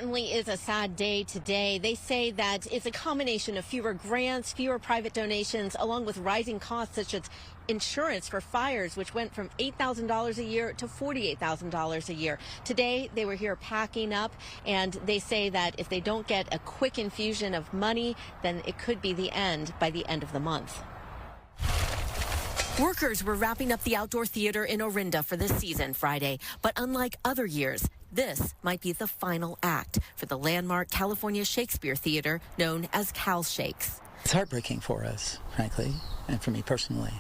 certainly is a sad day today. They say that it's a combination of fewer grants, fewer private donations, along with rising costs such as insurance for fires, which went from $8,000 a year to $48,000 a year. Today, they were here packing up, and they say that if they don't get a quick infusion of money, then it could be the end by the end of the month. Workers were wrapping up the outdoor theater in Orinda for this season Friday, but unlike other years, this might be the final act for the landmark California Shakespeare Theater known as Cal Shakes. It's heartbreaking for us, frankly, and for me personally.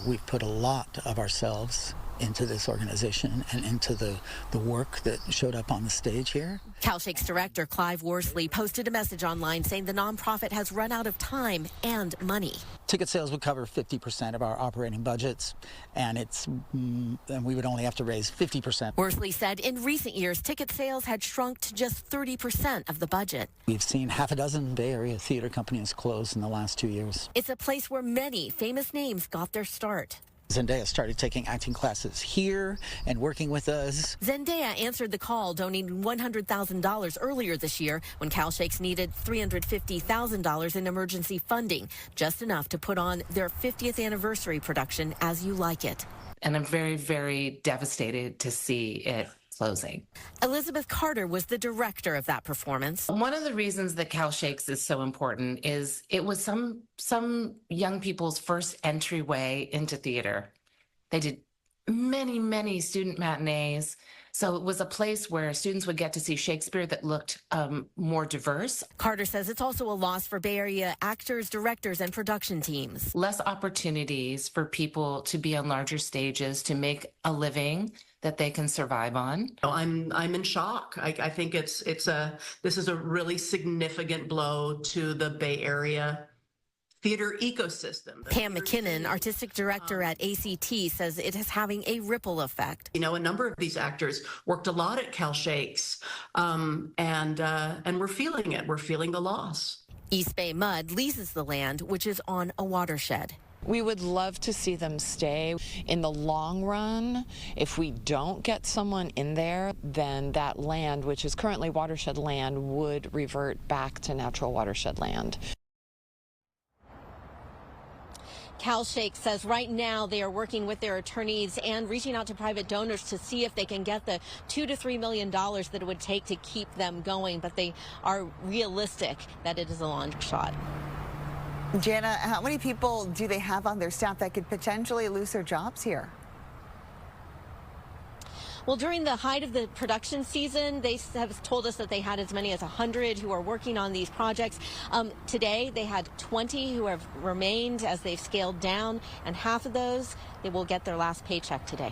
We've put a lot of ourselves into this organization and into the work that showed up on the stage here. Cal Shakes director Clive Worsley posted a message online saying the nonprofit has run out of time and money. Ticket sales would cover 50% of our operating budgets, and we would only have to raise 50%. Worsley said in recent years, ticket sales had shrunk to just 30% of the budget. We've seen half a dozen Bay Area theater companies close in the last 2 years. It's a place where many famous names got their start. Zendaya started taking acting classes here and working with us. Zendaya answered the call, donating $100,000 earlier this year when Cal Shakes needed $350,000 in emergency funding, just enough to put on their 50th anniversary production, As You Like It. And I'm very, very devastated to see it closing. Elizabeth Carter was the director of that performance. One of the reasons that Cal Shakes is so important is it was some young people's first entryway into theater. They did many, many student matinees. So it was a place where students would get to see Shakespeare that looked more diverse. Carter says it's also a loss for Bay Area actors, directors, and production teams. Less opportunities for people to be on larger stages, to make a living that they can survive on. I'm in shock. I think this is a really significant blow to the Bay Area theater ecosystem. Pam McKinnon, artistic director at ACT, says it is having a ripple effect. You know, a number of these actors worked a lot at Cal Shakes, and we're feeling it. We're feeling the loss. East Bay Mud leases the land, which is on a watershed. We would love to see them stay. In the long run, if we don't get someone in there, then that land, which is currently watershed land, would revert back to natural watershed land. Cal Shakes says right now they are working with their attorneys and reaching out to private donors to see if they can get the $2 to $3 million that it would take to keep them going, but they are realistic that it is a long shot. Jana, how many people do they have on their staff that could potentially lose their jobs here? Well, during the height of the production season, they have told us that they had as many as 100 who are working on these projects. Today, they had 20 who have remained as they've scaled down, and half of those, they will get their last paycheck today.